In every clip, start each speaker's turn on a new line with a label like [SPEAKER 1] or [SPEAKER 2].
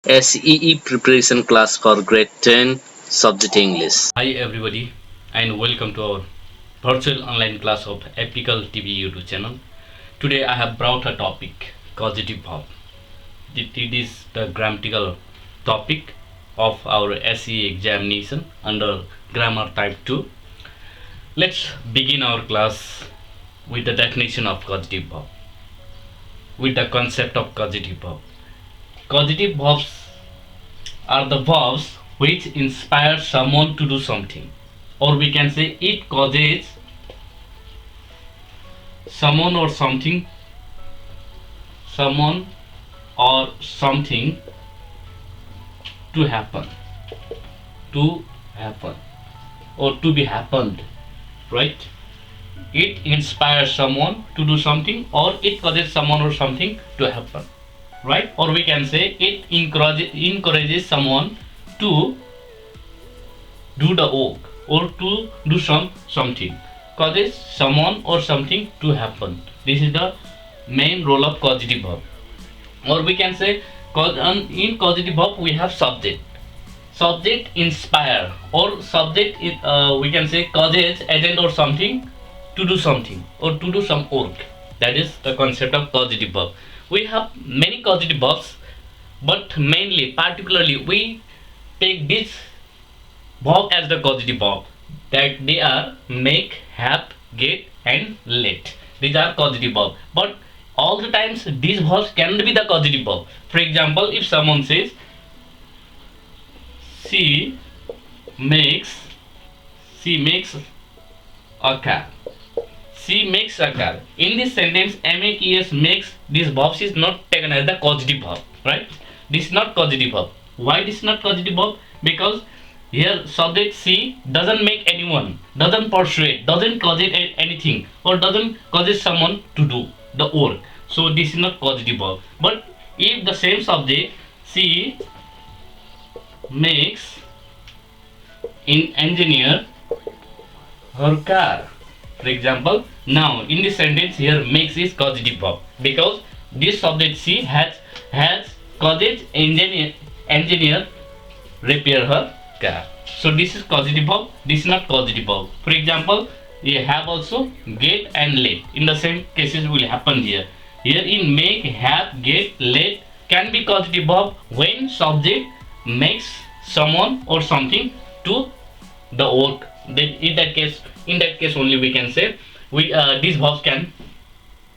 [SPEAKER 1] SEE preparation class for grade 10 subject English.
[SPEAKER 2] Hi everybody and welcome to our virtual online class of Epical TV YouTube channel. Today I have brought a topic causative verb. It is the grammatical topic of our SE examination under grammar type 2. Let's begin our class with the definition of causative verb, with the concept of causative verb. Causative verbs are the verbs which inspire someone to do something, or we can say it causes someone or something someone or something to happen to happen or to be happened, right? It inspires someone to do something, or it causes someone or something to happen, right? Or we can say it encourages someone to do the work or to do something, causes someone or something to happen. This is the main role of causative verb. Or we can say in causative verb we have subject inspire, or subject we can say causes agent or something to do something or to do some work. That is the concept of causative verb. We have many causative verbs, but mainly particularly we take this verb as the causative verb, that they are make, have, get and let. These are causative verb, but all the times these verbs cannot be the causative verb. For example, if someone says she makes she makes a car, she makes a car, in this sentence makes makes, this verb is not taken as the causative verb, right? This is not causative verb. Why this is not causative verb? Because here subject C doesn't make anyone, doesn't persuade, doesn't cause it anything, or doesn't causes someone to do the work. So this is not causative verb. But if the same subject C makes in engineer her car, for example, now in this sentence here makes is causative verb, because this subject C has caused engineer repair her car. So this is causative verb, this is not causative verb. For example, you have also get and let. In the same cases will happen here. Here in make, have, get, let can be causative verb when subject makes someone or something to the work. Then in that case only we can say we these verbs can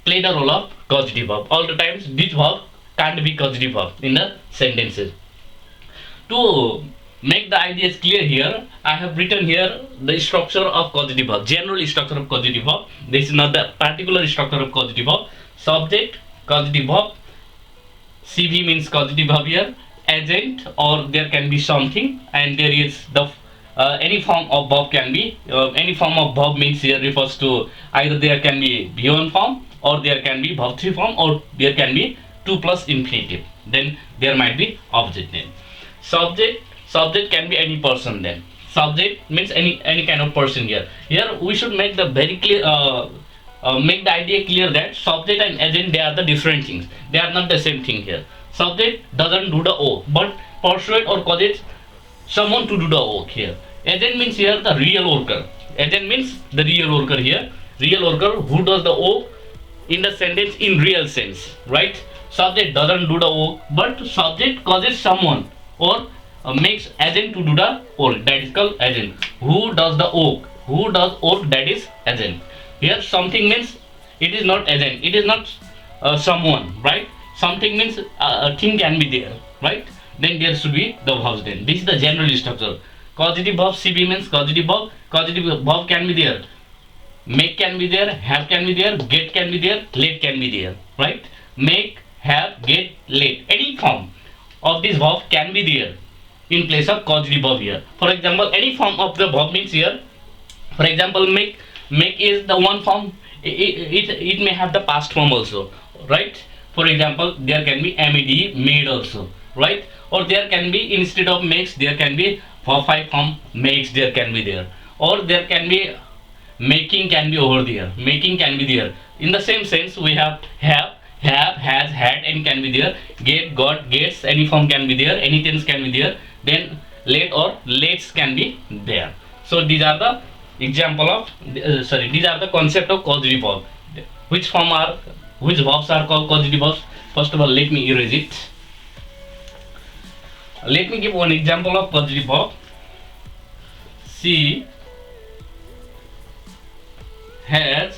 [SPEAKER 2] play the role of causative verb. All the times this verb can't be causative verb in the sentences. To make the ideas clear here, I have written here the structure of causative verb, general structure of causative verb. This is not the particular structure of causative verb. Subject, causative verb, CV means causative verb here, agent, or there can be something, and there is the any form of verb can be, any form of verb means here refers to either there can be V1 form, or there can be verb 3 form, or there can be 2 plus infinitive. Then there might be object name. Subject can be any person. Then subject means any kind of person here. Here we should make the very clear make the idea clear that subject and agent, they are the different things, they are not the same thing here. Subject doesn't do the work, but persuade or causes someone to do the work here. Agent means here the real worker. Agent means the real worker here, real worker who does the work in the sentence in real sense, right? Subject doesn't do the work, but subject causes someone or makes agent to do the work. That is called agent. Who does the work? Who does work? That is agent. Here something means it is not agent. It is not someone, right? Something means a thing can be there, right? Then there should be the verbs. Then this is the general structure. Causative verb CB means causative verb. Causative verb can be there. Make can be there, have can be there, get can be there, let can be there, right? Make, have, get, let, any form of this verb can be there in place of causative verb here. For example, any form of the verb means here, for example, make is the one form. It may have the past form also, right? For example, there can be made, made also, right? Or there can be, instead of makes, there can be verb 5 form makes, there can be there. Or there can be making, can be over there, making can be there. In the same sense we have have, has, had, and can be there. Get, got, gets, any form can be there. Any tense can be there. Then let or lets can be there. So these are the example of these are the concept of causative verb. Which form are which verbs are called causative verbs? First of all, let me erase it. Let me give one example of causative verb. She has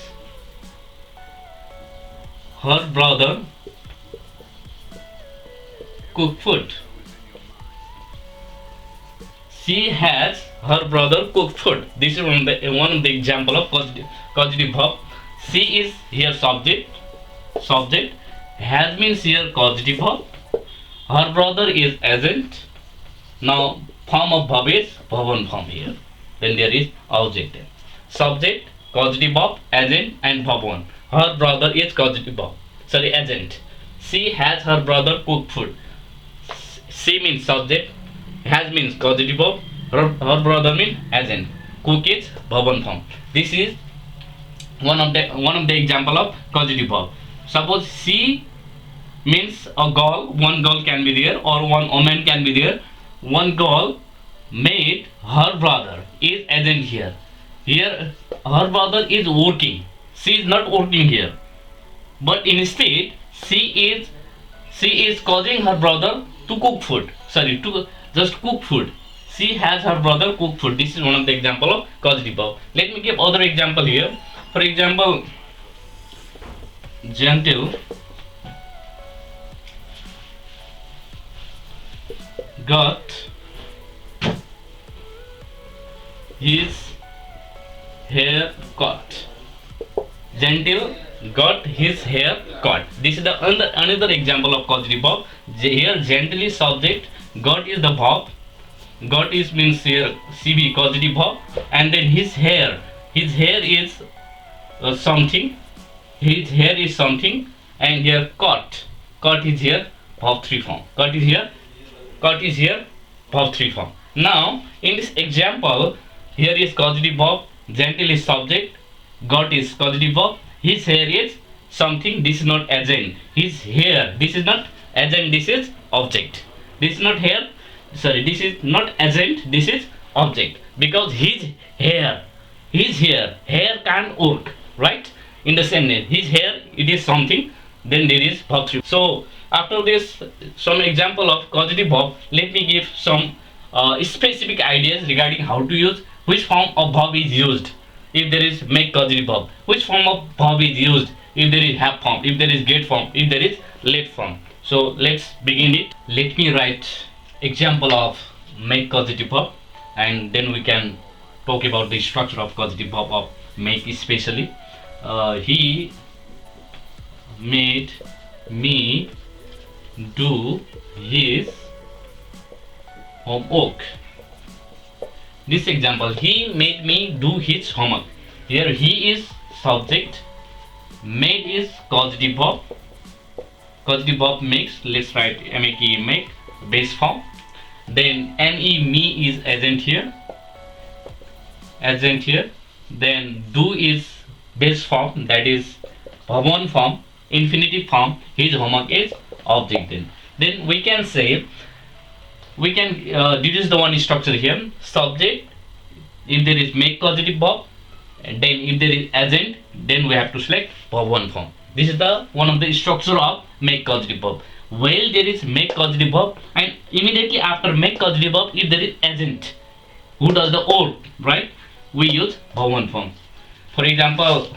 [SPEAKER 2] her brother cook food. She has her brother cook food. This is one of the example of causative verb. She is here subject. Subject. Has means here causative verb. Her brother is agent. Now form of verb is verb form here. Then there is object. Subject, causative verb, agent, and verb one. Her brother is causative verb. Sorry, agent. She has her brother cook food. She means subject. Has means causative verb. Her brother means agent. Cook is verb one form. This is one of the example of causative verb. Suppose she means a girl. One girl can be there, or one woman can be there. One girl made her brother is agent here. Here her brother is working. She is not working here. But instead she is causing her brother to cook food. Sorry, to just cook food. She has her brother cook food. This is one of the example of causative verb. Let me give other example here. For example, gentle got his hair cut. Gentle got his hair cut. This is the another example of causative verb. Here gentle is subject, got is the verb. Got is means here CV causative verb, and then his hair. His hair is something. His hair is something, and here cut. Cut is here verb 3 form. Cut is here. Cut is here verb 3 form. Now in this example, here is causative verb. Gentle is subject. Got is causative verb. His hair is something. This is not agent. His hair. This is not agent. This is object. This is not hair. Sorry, this is not agent. This is object. Because his hair can't work, right? In the same way, his hair, it is something. Then there is verb 3. So after this, some example of causative verb. Let me give some specific ideas regarding how to use, which form of verb is used if there is make causative verb, which form of verb is used if there is have form, if there is get form, if there is let form. So let's begin it. Let me write example of make causative verb, and then we can talk about the structure of causative verb of make, especially. He made me do his homework. This example, he made me do his homework. Here he is subject, made is causative verb. Causative verb makes. Let's write make, make base form. Then me is agent here. Agent here. Then do is base form, that is verb 1 form. Infinitive form, his homework is object. Then we can say, we can deduce the one structure here. Subject, if there is make causative verb, and then if there is agent, then we have to select verb 1 form. This is the one of the structure of make causative verb. While there is make causative verb, and immediately after make causative verb, if there is agent who does the work, right, we use verb 1 form. For example,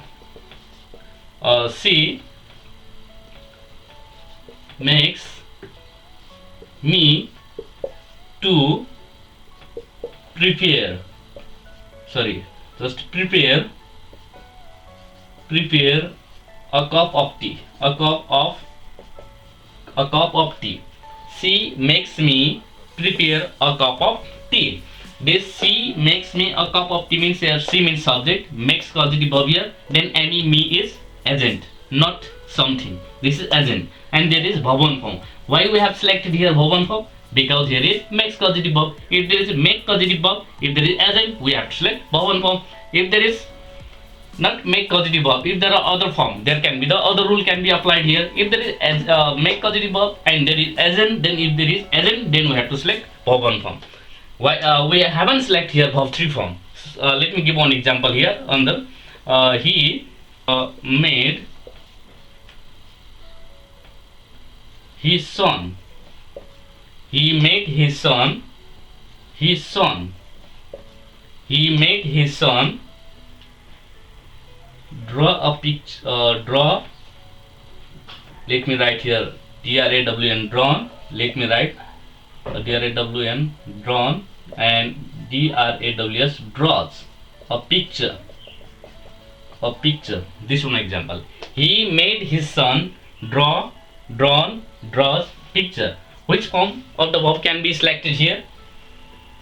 [SPEAKER 2] she makes me to prepare a cup of tea. She makes me prepare a cup of tea. This she makes me a cup of tea means here she means subject, makes causative verb here, then me is agent, not something. This is agent, and there is verb 1 form. Why we have selected here verb 1 form? Because here is makes causative verb. If there is make causative verb, if there is agent, we have to select verb 1 form. If there is not make causative verb. If there are other form, there can be the other rule can be applied here. If there is make causative verb and there is agent, then if there is agent, then we have to select verb 1 form. Why we haven't select here verb 3 form? Let me give one example here. On the he made his son. He made his son. His son. He made his son draw a picture. Draw. Let me write here. DRAWN drawn. Let me write DRAWN drawn and DRAWS draws a picture. A picture. This one example. He made his son draw. Drawn. Draws picture. Which form of the verb can be selected here?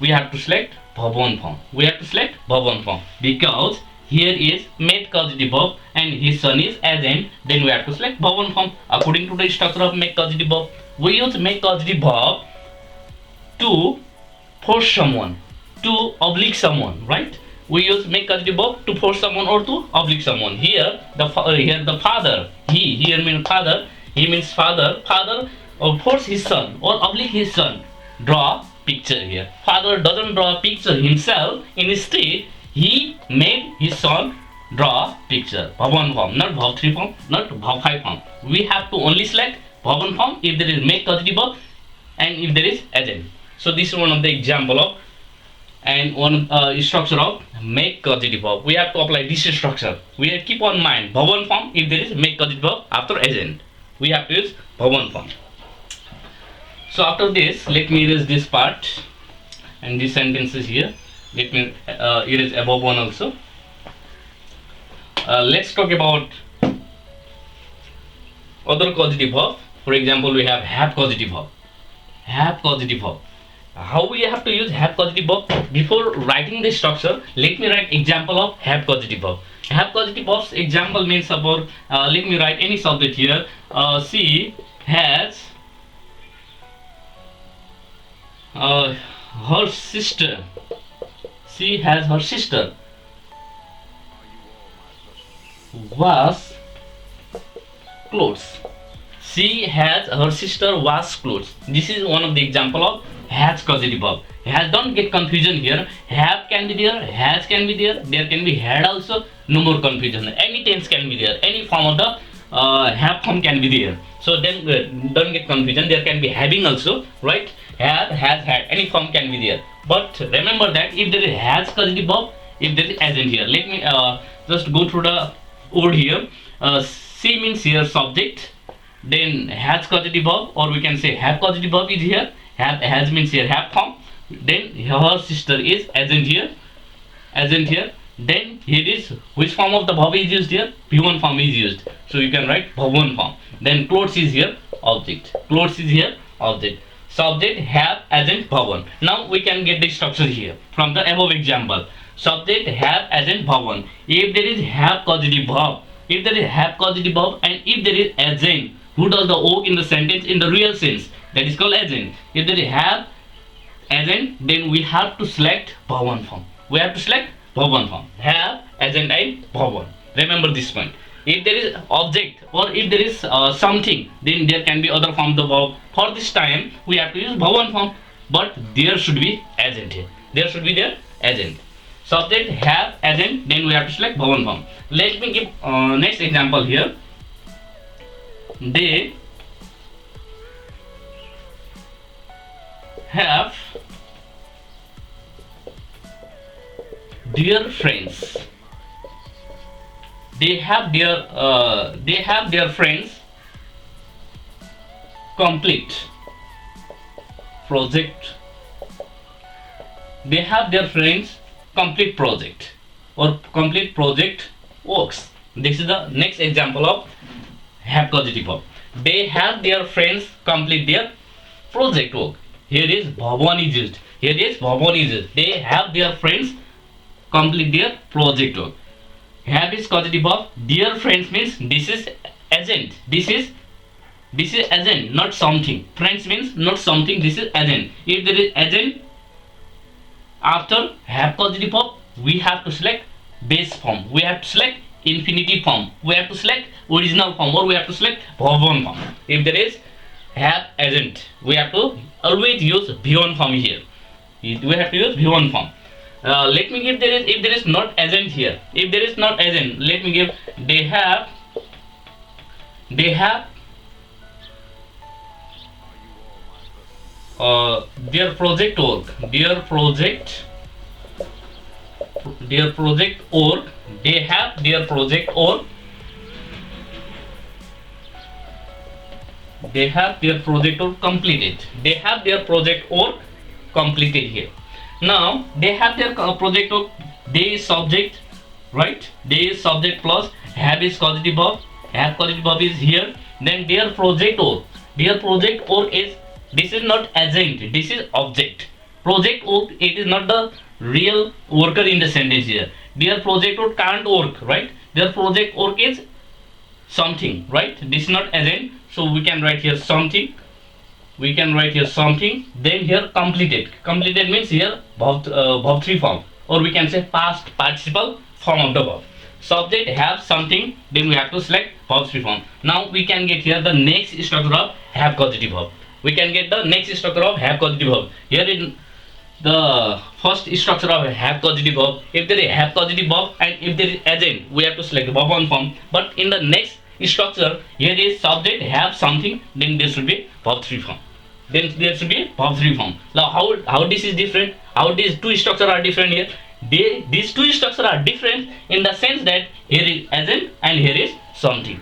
[SPEAKER 2] We have to select verb 1 form. We have to select verb 1 form because here is made causative verb and his son is agent. Then we have to select verb 1 form. According to the structure of make causative verb, we use make causative verb to force someone, to oblique someone, right? We use make causative verb to force someone or to oblique someone. Here the father. He here means father. He means father. Father or force his son or oblique his son draw picture here. Father doesn't draw a picture himself. Instead, he made his son draw picture. Verb 1 form, not verb 3 form, not verb 5 form. We have to only select verb 1 form if there is make causative verb and if there is agent. So this is one of the example of and one structure of make causative verb. We have to apply this structure. We have to keep on mind verb 1 form if there is make causative verb after agent. We have to use verb 1 form. So after this, let me erase this part and these sentences here. Let me erase above one also. Let's talk about other causative verb. For example, we have causative verb. Have causative verb. How we have to use have causative verb? Before writing the structure, let me write example of have causative verb. Have causative verbs example means about let me write any subject here. She has her sister. She has her sister wash clothes. She has her sister wash clothes. This is one of the example of has causative verb. Has, don't get confusion here. Have can be there, has can be there. There can be had also. No more confusion. Any tense can be there. Any form of the have form can be there. So then don't get confusion. There can be having also, right? Have, has, had. Any form can be there. But remember that if there is has causative verb, if there is agent here. Let me just go through the word here. She means here subject. Then has causative verb, or we can say have causative verb is here. Have, has means here have form. Then her sister is agent here. Agent here. Then here is which form of the verb is used here? P1 form is used. So you can write verb 1 form. Then clothes is here object. Clothes is here object. Subject, have, agent, verb 1. Now we can get the structure here from the above example. Subject, have, agent, verb 1. If there is have causative verb, if there is have causative verb and if there is agent who does the work in the sentence in the real sense, that is called agent. If there is have agent, then we have to select verb 1 form. We have to select verb 1 form. Have, agent and verb 1. Remember this point. If there is object or if there is something, then there can be other form of the verb. For this time, we have to use verb 1 form. But there should be agent here. There should be their agent. Subject, have, agent, then we have to select verb 1 form. Let me give next example here. They have dear friends. They have their friends complete project. They have their friends complete project or complete project works. This is the next example of have causative verb. They have their friends complete their project work. Here is verb 1 is used. Here is verb 1 is used. They have their friends complete their project work. Have is causative verb. Dear friends means this is agent. This is agent, not something. Friends means not something. This is agent. If there is agent after have causative verb, we have to select base form. We have to select infinitive form, we have to select original form, or we have to select verb 1 form. If there is have agent, we have to always use V1 form here. We have to use V1 form. Let me give there is, if there is not agent here, if there is not agent, let me give they have their project org, their project org, they have their project org, they have their project org completed, they have their project org completed here. Now they have their project org, they is subject, right? They is subject plus have is causative verb, have causative verb is here, then their project org is, this is not agent, this is object. Project org, it is not the real worker in the sentence here. Their project org can't work, right? Their project org is something, right? This is not agent, so we can write here something. We can write here something. Then here completed. Completed means here verb 3 form, or we can say past participle form of the verb. Subject have something, then we have to select verb 3 form. Now we can get here the next structure of have causative verb. We can get the next structure of have causative verb. Here in the first structure of have causative verb, if there is have causative verb and if there is agent, we have to select verb 1 form. But in the next structure, here is subject have something, then there should be verb 3 form. Then there should be verb 3 form. Now how this is different? How these two structures are different here? These two structures are different in the sense that here is agent and here is something.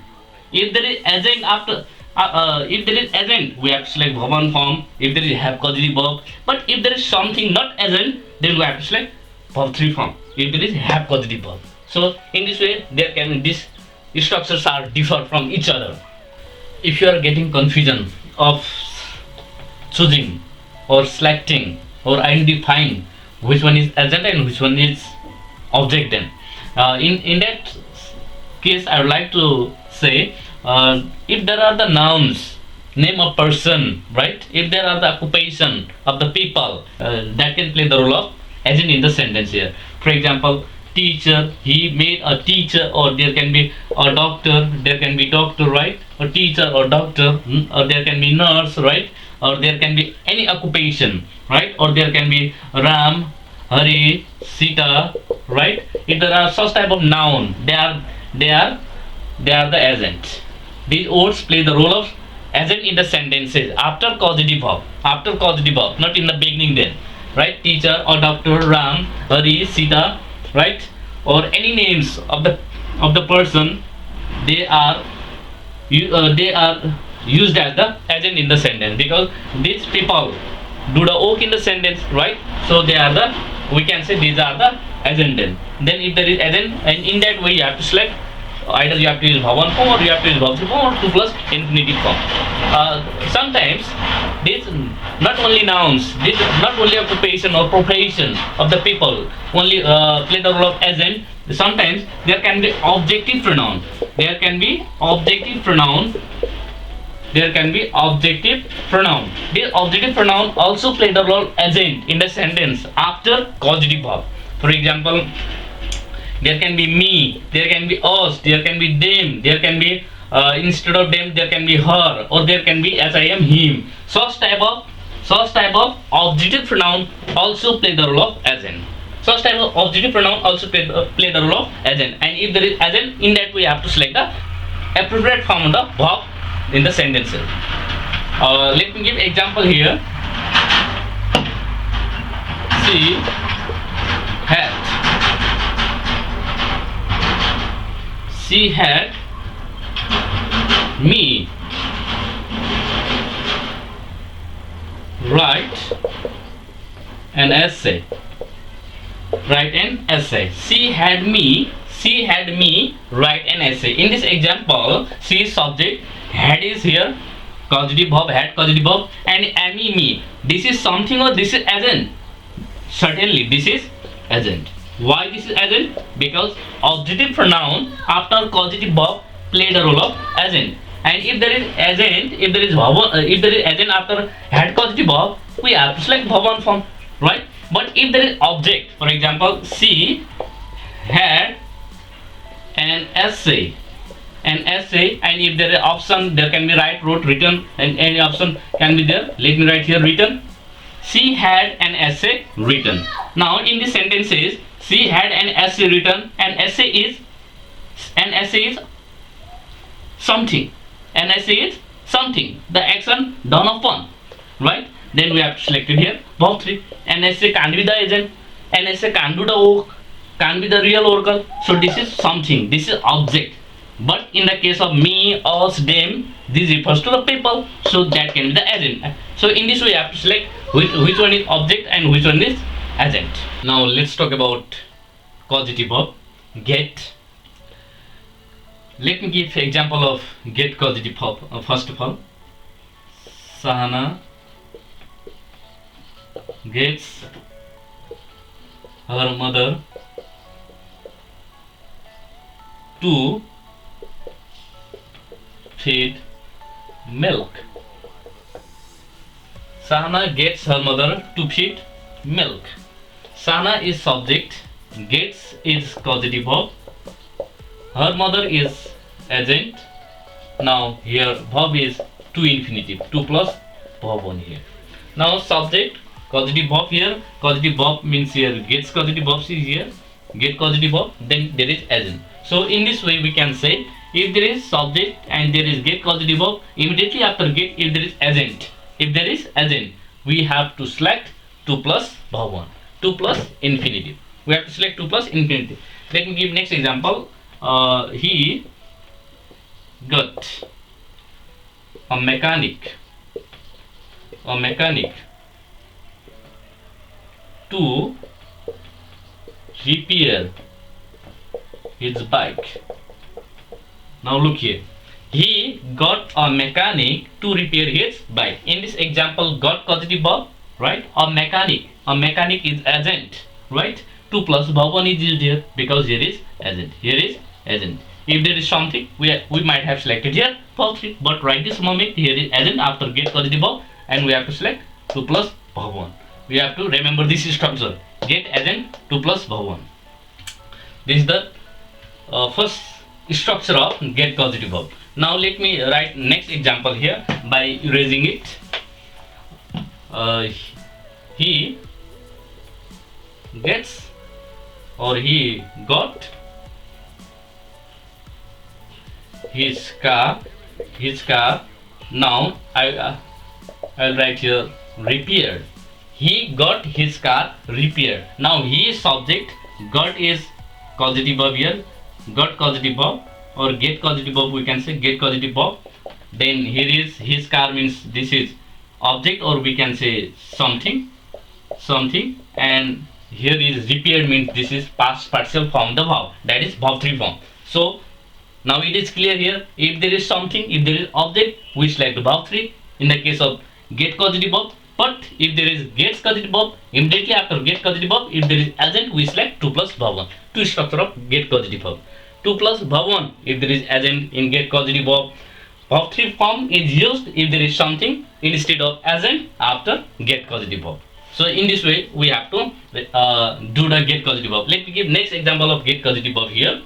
[SPEAKER 2] If there is agent after if there is agent, we have to select verb 1 form. If there is have causative verb, but if there is something not agent, then we have to select verb 3 form. If there is have causative verb. So in this way, there can these structures are differ from each other. If you are getting confusion of choosing or selecting or identifying which one is agent and which one is object, then in that case I would like to say, if there are the nouns, name of person, right? If there are the occupation of the people, that can play the role of agent in the sentence here. For example, teacher, he made a teacher, or there can be a doctor, there can be doctor, right? Or teacher or doctor, or there can be nurse, right? Or there can be any occupation, right? Or there can be Ram, Hari, Sita, right? If there are such type of noun, they are the agent. These words play the role of agent in the sentences after causative verb, not in the beginning then, right? Teacher or doctor, Ram, Hari, Sita, right? Or any names of the person, they are used as the agent in the sentence, because these people do the work in the sentence, right? So they are the, we can say these are the agent then. Then if there is agent, and in that way you have to select, either you have to use verb 1 form, or you have to use verb 3 form, or 2 plus infinitive form. Sometimes this not only nouns, this not only occupation or profession of the people only play the role of agent. Sometimes there can be objective pronoun. There can be objective pronoun. There can be objective pronoun. This objective pronoun also play the role agent in the sentence after causative verb. For example, there can be me, there can be us, there can be them, there can be instead of them there can be her, or there can be as I am him. Such type of objective pronoun also play the role of agent. Such type of objective pronoun also play the role of agent. And if there is agent, in that we have to select the appropriate form of the verb in the sentences. Let me give example here. She had me write an essay. She had me write an essay. In this example, she is subject, had is here, causative verb, had causative verb, and me. This is something, or this is agent? Certainly this is agent. Why this is agent? Because objective pronoun after causative verb play the role of agent. And if there is agent, if there is agent after had causative verb, we have to select verb 1 form, right? But if there is object, for example, she had an essay, and if there is option, there can be write, wrote, written, and any option can be there. Let me write here written. She had an essay written. Now in this sentence says she had an essay written. An essay is something. An essay is something. The action done upon, right? Then we have selected here verb 3. An essay can't be the agent. An essay can't do the work. Can't be the real oracle. So this is something. This is object. But in the case of me, us, them, this refers to the people. So that can be the agent. So in this way, you have to select which one is object and which one is agent. Now let's talk about causative verb get. Let me give example of get causative verb. First of all, Sahana gets her mother to feed milk. Sahana gets her mother to feed milk. Sahana is subject, gets is causative verb, her mother is agent. Now here verb is to infinitive, 2 plus verb 1 here. Now subject, causative verb here, causative verb means here gets causative verb is here, get causative verb, then there is agent. So in this way we can say if there is subject and there is get causative verb, immediately after get if there is agent. If there is agent, we have to select 2 plus verb 1, 2 plus infinitive. We have to select 2 plus infinitive. Let me give next example. He got a mechanic to repair his bike. Now look here. He got a mechanic to repair his bike. In this example, got causative verb, right? A mechanic is agent, right? 2 plus verb 1 is used here because here is agent. Here is agent. If there is something, we might have selected here verb 3, but right this moment here is agent after get causative verb, and we have to select 2 plus verb 1. We have to remember this structure: get agent 2 plus verb 1. This is the first structure of get causative verb. Now let me write next example here by erasing it. He gets or he got his car. Now I'll write here repaired. He got his car repaired. Now he is subject, got is causative verb here, got causative verb, or get causative verb, we can say get causative verb. Then here is his car means this is object, or we can say something, and here is repaired means this is past partial form the verb, that is verb 3 form. So now it is clear here, if there is something, if there is object, we select verb 3 in the case of get causative verb. But if there is gets causative verb, immediately after get causative verb, if there is agent, we select 2 plus verb 1. Two structure of get causative verb. 2 plus verb 1 if there is agent in get causative verb. Verb 3 form is used if there is something instead of agent after get causative verb. So in this way we have to do the get causative verb. Let me give next example of get causative verb here.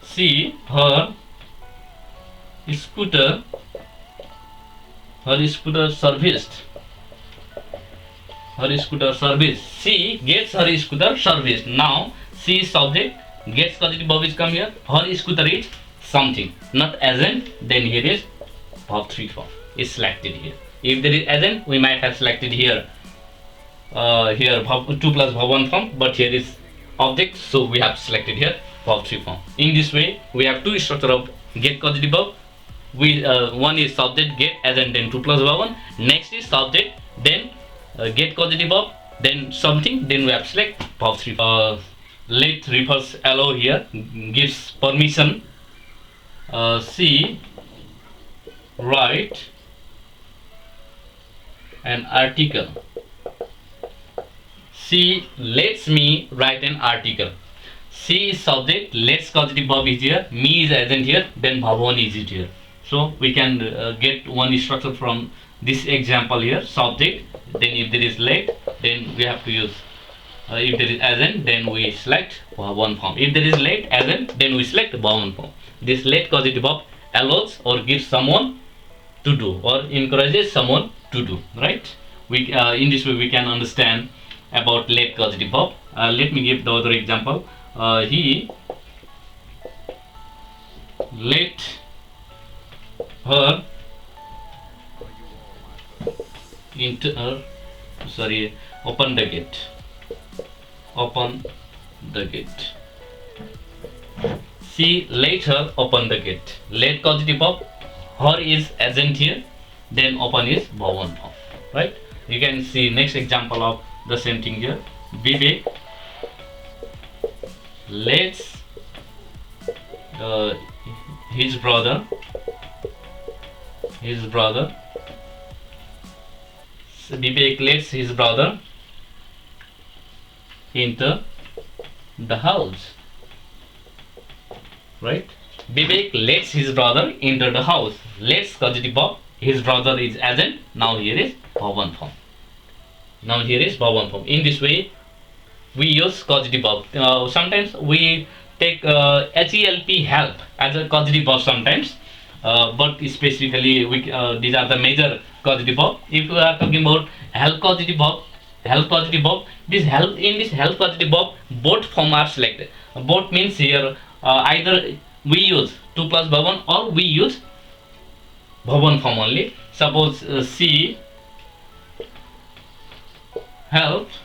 [SPEAKER 2] See her scooter serviced. Her scooter service. She gets her scooter serviced. Now she is subject, gets causative verb is come here. Her scooter is something, not agent. Then here is verb 3 form is selected here. If there is agent, we might have selected here verb 2 plus verb 1 form, but here is object, so we have selected here verb 3 form. In this way we have two structure of get causative verb. One is subject, get, agent, then 2 plus verb 1. Next is subject, then get causative verb, then something, then we have select verb 3. Let refers allow here, gives permission. She write an article. She lets me write an article. She is subject, let's causative verb is here, me is agent here, then verb 1 is it here. So we can get one structure from this example here: subject, then if there is let, then we have to use If there is agent, then we select one form. If there is let agent, then we select one form. This let causative verb allows or gives someone to do or encourages someone to do, right? We in this way we can understand about let causative verb. Let me give the other example. He let her enter, sorry, open the gate. Open the gate. She let her open the gate. Let causative verb. Her is agent here. Then open is verb form. Right? You can see next example of the same thing here. Vivek lets his brother Vivek lets his brother enter the house. Right? Vivek lets his brother enter the house. Lets causative verb. His brother is agent. Now here is verb form. Now here is verb form. In this way, we use causative verb. Sometimes we take help as a causative verb sometimes, but specifically these are the major causative verb. If we are talking about help causative verb, this help in this help causative verb, both form are selected. Both means here either we use 2 plus verb 1 or we use verb 1 form only. Suppose she helped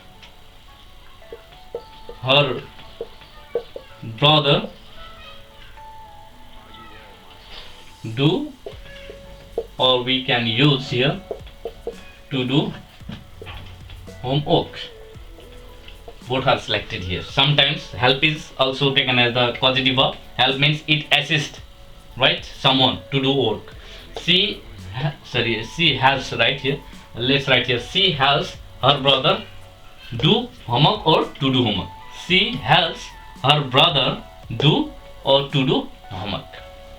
[SPEAKER 2] her brother do, or we can use here to do homework. Both are selected here. Sometimes help is also taken as the causative verb. Help means it assists, right, someone to do work. She has, right here. Let's write here. She helps her brother do homework or to do homework. She helps her brother do or to do homework.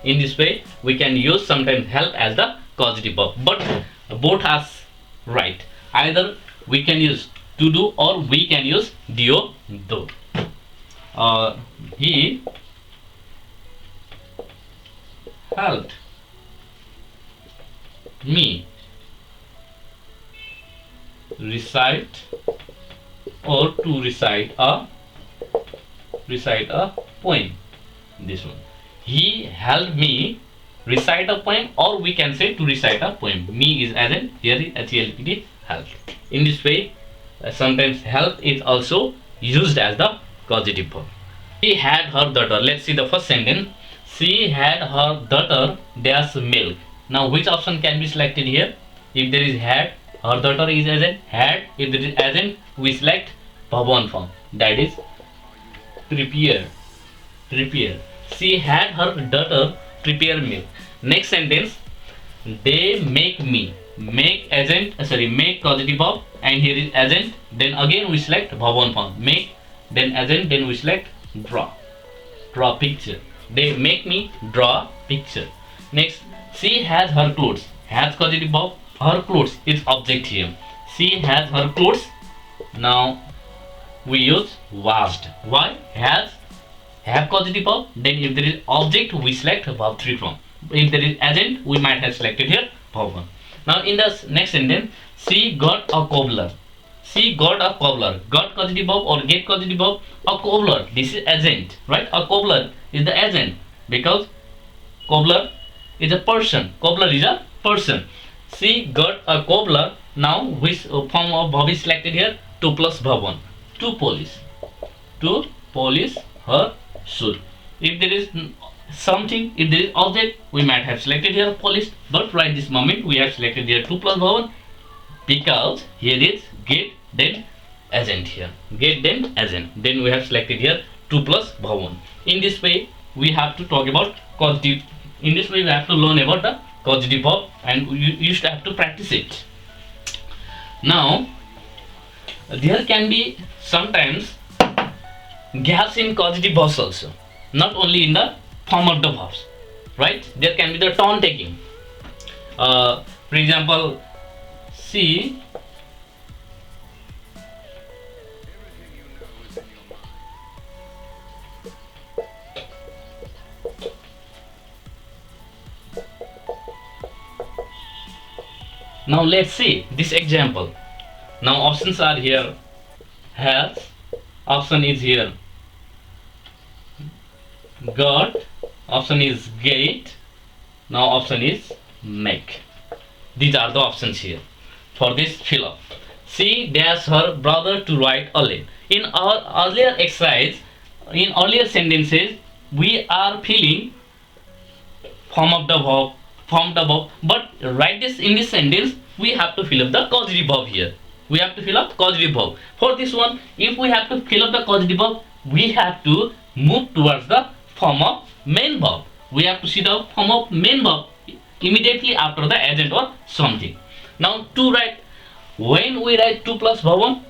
[SPEAKER 2] In this way, we can use sometimes help as the causative verb, but both are right. Either we can use to do or we can use do. He helped me recite or to recite a poem. This one. He helped me recite a poem, or we can say to recite a poem. Me is as in here is HELPD help. In this way, sometimes help is also used as the causative verb. She had her daughter. Let's see the first sentence. She had her daughter dash milk. Now which option can be selected here? If there is had, her daughter is as in had. If there is as in, we select verb 1 form. That is prepare. She had her daughter prepare milk. Next sentence, they make me. Make causative verb, and here is agent. Then again we select verb 1 form. Make, then agent, then we select draw. Draw picture. They make me draw picture. Next, she has her clothes. Has causative verb. Her clothes is object here. She has her clothes. Now we use washed. Why? Has have causative verb. Then if there is object, we select verb 3 form. If there is agent, we might have selected here verb 1. Now in the next sentence, she got a cobbler. She got a cobbler. Got causative verb or get causative verb. A cobbler. This is agent, right? A cobbler is the agent because cobbler is a person. Cobbler is a person. She got a cobbler. Now which form of verb is selected here? 2 plus verb 1. To polish. To polish her shoe. If there is something, if there is object, we might have selected here polish, but right this moment we have selected here 2 plus verb 1 because here is get then agent here. Get then agent. Then we have selected here 2 plus verb 1. In this way we have to talk about causative. In this way we have to learn about the causative verb, and you should have to practice it. Now there can be sometimes gaps in causative verbs also, not only in the form of the verbs, right? There can be the tone taking. For example, she Now let's see this example. Now options are here. Has, option is here. Got, option is get. Now option is make. These are the options here for this fill up. She dash her brother to write a letter. In our earlier exercise, in earlier sentences, we are filling form of the verb, but write this in this sentence, we have to fill up the causative verb here. We have to fill up causative verb. For this one, if we have to fill up the causative verb, we have to move towards the form of main verb. We have to see the form of main verb immediately after the agent or something. Now to write, when we write 2 plus verb 1,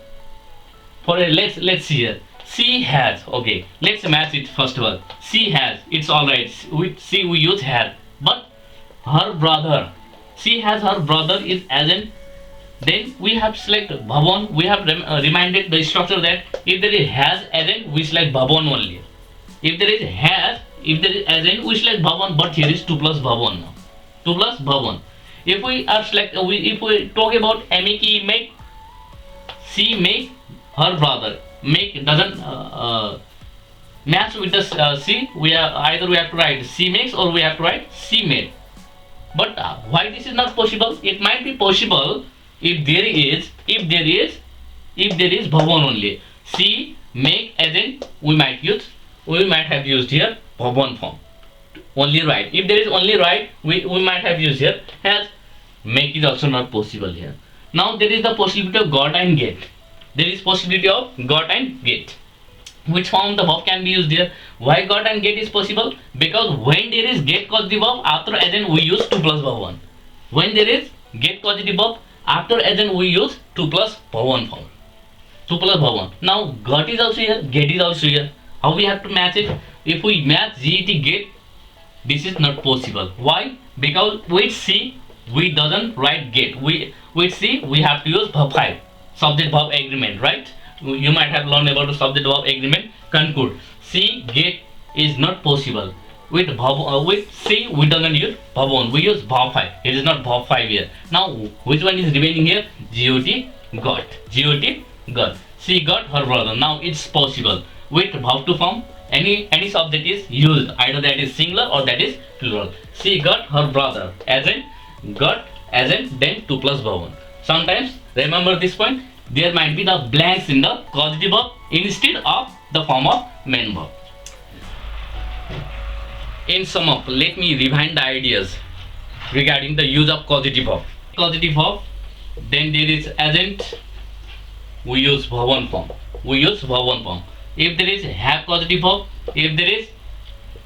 [SPEAKER 2] for a, let's see here. She has. Okay, let's match it first of all. She has. It's all right. With she we use had, but her brother. She has her brother is agent. Then we have select verb 1. We have reminded the structure that if there is has agent, we select verb 1 only. If there is agent, we select verb 1. But here is 2 plus verb 1 now. 2 plus verb 1. If we are if we talk about make, she make her brother. Make doesn't match with the she. We have to write she makes or we have to write she made. But why this is not possible? It might be possible if there is verb 1 only. She make agent we might have used here verb 1 form. Only write. If there is only write, we might have used here has. Make is also not possible here. Now there is the possibility of got and get. There is possibility of got and get. Which form the verb can be used here? Why got and get is possible? Because when there is get causative verb, after agent we use 2 plus verb 1. When there is get causative verb, after agent we use 2 plus verb 1 form. 2 plus verb 1. Now got is also here, get is also here. How we have to match it? If we match get get, this is not possible. Why? Because with C we doesn't write get. With C we have to use verb 5. Subject verb agreement, right? You might have learned about the subject verb agreement. Conclude. C get is not possible. With C we doesn't use verb 1. We use verb 5. It is not verb 5 here. Now which one is remaining here? Got. Got. She got her brother. Now it's possible. With verb to form, any subject is used. Either that is singular or that is plural. She got her brother. Got then 2 plus verb 1. Sometimes remember this point. There might be the blanks in the causative verb instead of the form of main verb. In sum up, let me rewind the ideas regarding the use of causative verb. Causative verb, then there is agent, we use verb 1 form. If there is have causative verb, if there is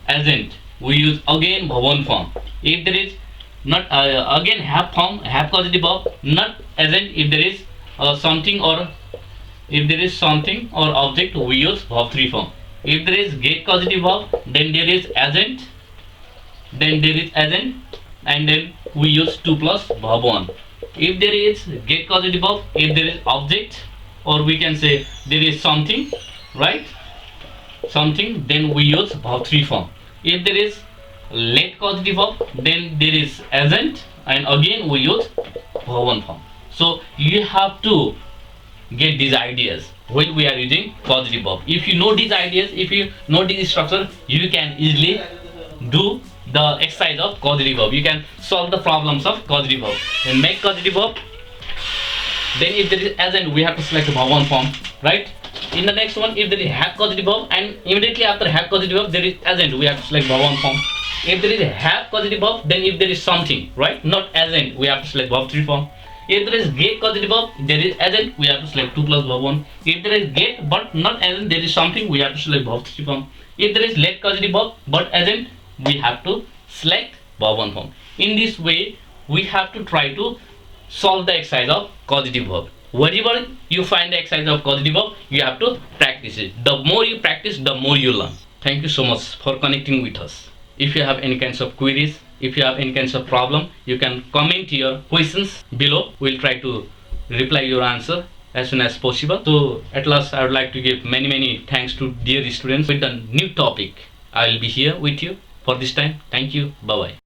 [SPEAKER 2] agent, we use again verb 1 form. If there is not again have causative verb, not agent. If there is something or object, we use verb 3 form. If there is get causative verb, then there is agent, and then we use 2 plus verb 1. If there is get causative verb, if there is object, or we can say there is something, right? Something, then we use verb 3 form. If there is let causative verb, then there is agent, and again we use verb 1 form. So you have to get these ideas when we are using causative verb. If you know these ideas, if you know this structure, you can easily do the exercise of causative verb. You can solve the problems of causative verb. And make causative verb. Then if there is agent, we have to select verb 1 form, right? In the next one, if there is have causative verb, and immediately after have causative verb there is agent, we have to select verb 1 form. If there is a have causative verb, then if there is something, right, not agent, we have to select verb 3 form. If there is get causative verb, there is agent, we have to select 2 plus verb 1. If there is get but not agent, there is something, we have to select verb 3 form. If there is let causative verb but agent, we have to select verb 1 form. In this way, we have to try to solve the exercise of causative verb. Wherever you find the exercise of causative verb, you have to practice it. The more you practice, the more you learn. Thank you so much for connecting with us. If you have any kinds of queries, if you have any kinds of problem, you can comment your questions below. We'll try to reply your answer as soon as possible. So at last, I would like to give many thanks to dear students with a new topic. I will be here with you for this time. Thank you. Bye bye.